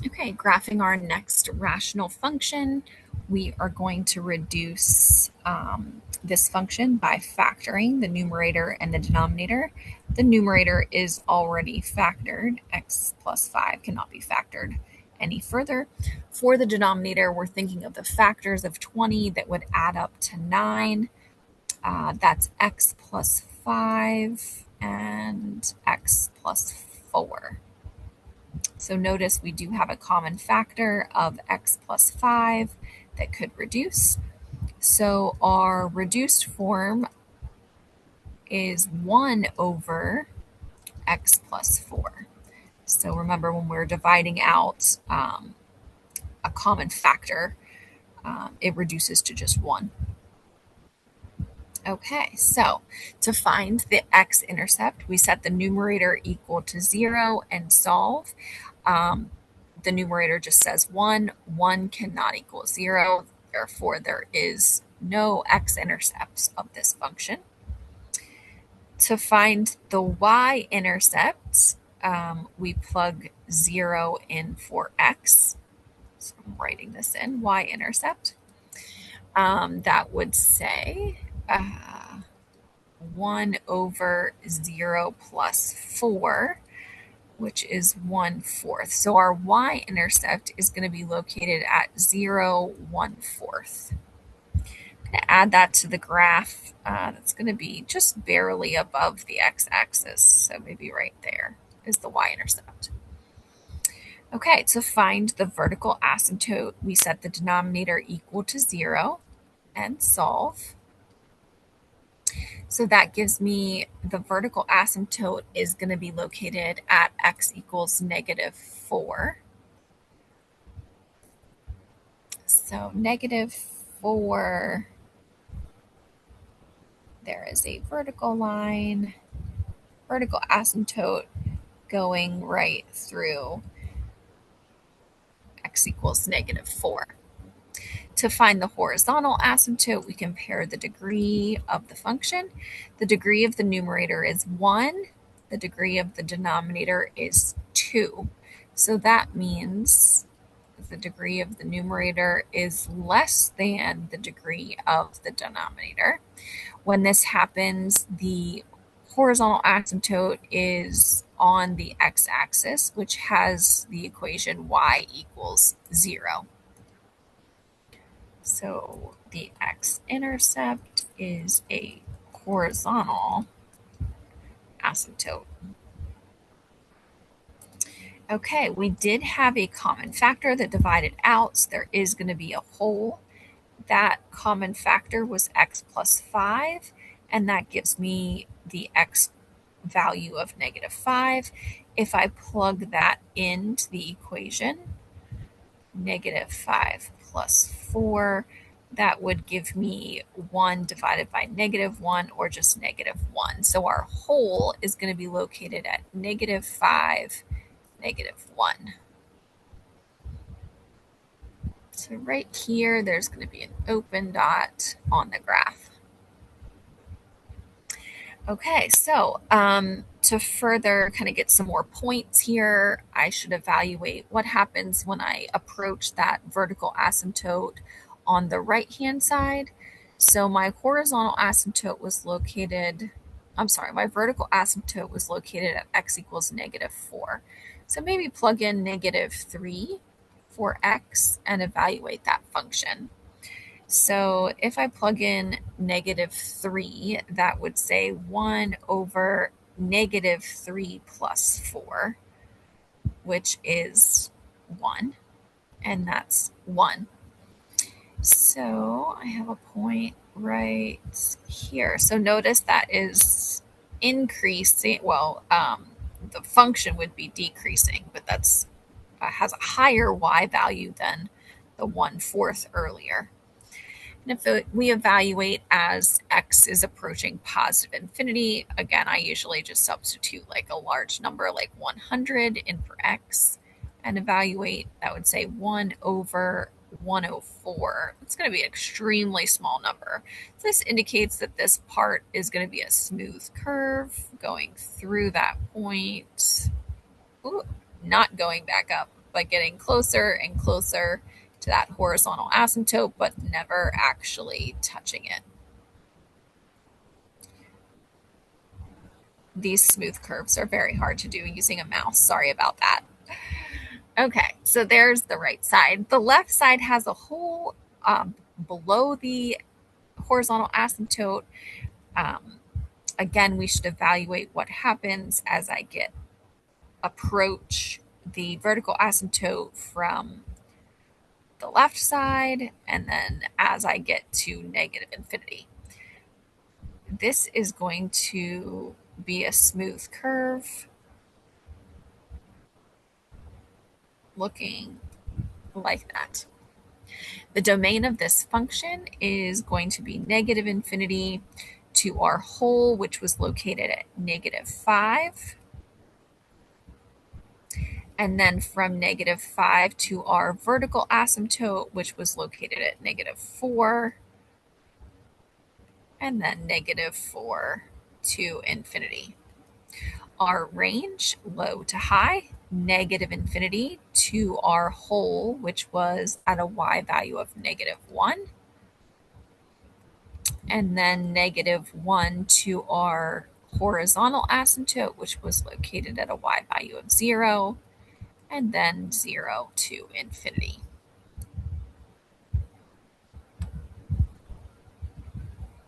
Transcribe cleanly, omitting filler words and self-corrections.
Okay, graphing our next rational function, we are going to reduce this function by factoring the numerator and the denominator. The numerator is already factored. X plus 5 cannot be factored any further. For the denominator, we're thinking of the factors of 20 that would add up to 9. That's x plus 5 and x plus 4. So notice we do have a common factor of x plus 5 that could reduce. So our reduced form is 1 over x plus 4. So remember, when we're dividing out a common factor, it reduces to just 1. Okay, so to find the x-intercept, we set the numerator equal to 0 and solve. The numerator just says 1. 1 cannot equal 0. Therefore, there is no x-intercepts of this function. To find the y-intercept, we plug 0 in for x. So I'm writing this in, y-intercept. That would say 1 over 0 plus 4, which is 1/4. So our y-intercept is going to be located at 0, 1/4. I'm going to add that to the graph. That's going to be just barely above the x-axis. So maybe right there is the y-intercept. Okay, to find the vertical asymptote, we set the denominator equal to 0 and solve. So that gives me the vertical asymptote is going to be located at x equals -4. So -4, there is a vertical line, vertical asymptote going right through x equals -4. To find the horizontal asymptote, we compare the degree of the function. The degree of the numerator is 1. The degree of the denominator is 2. So that means the degree of the numerator is less than the degree of the denominator. When this happens, the horizontal asymptote is on the x-axis, which has the equation y equals 0. So the x-intercept is a horizontal asymptote. Okay, we did have a common factor that divided out, so there is going to be a hole. That common factor was x plus 5, and that gives me the x value of -5. If I plug that into the equation, -5 plus 4, that would give me 1 divided by -1, or just -1. So our hole is going to be located at -5, -1. So right here, there's going to be an open dot on the graph. Okay, so to further kind of get some more points here, I should evaluate what happens when I approach that vertical asymptote on the right-hand side. So my horizontal asymptote was located, my vertical asymptote was located at x equals -4. So maybe plug in -3 for x and evaluate that function. So if I plug in -3, that would say 1 over -3 plus 4, which is 1, and that's 1. So I have a point right here. So notice that is increasing. Well, the function would be decreasing, but that's has a higher y value than the 1/4 earlier. And if we evaluate as x is approaching positive infinity, again, I usually just substitute like a large number like 100 in for x and evaluate. That would say 1 over 104. It's going to be an extremely small number. So this indicates that this part is going to be a smooth curve going through that point. Ooh, not going back up. by getting closer and closer to that horizontal asymptote, but never actually touching it. These smooth curves are very hard to do using a mouse. Sorry about that. Okay, so there's the right side. The left side has a hole below the horizontal asymptote. Um, Again, we should evaluate what happens as I approach the vertical asymptote from the left side, and then as I get to negative infinity. This is going to be a smooth curve looking like that. The domain of this function is going to be negative infinity to our hole, which was located at -5. And then from -5 to our vertical asymptote, which was located at -4. And then -4 to infinity. Our range, low to high, negative infinity to our hole, which was at a y value of -1. And then -1 to our horizontal asymptote, which was located at a y value of 0. And then 0 to infinity.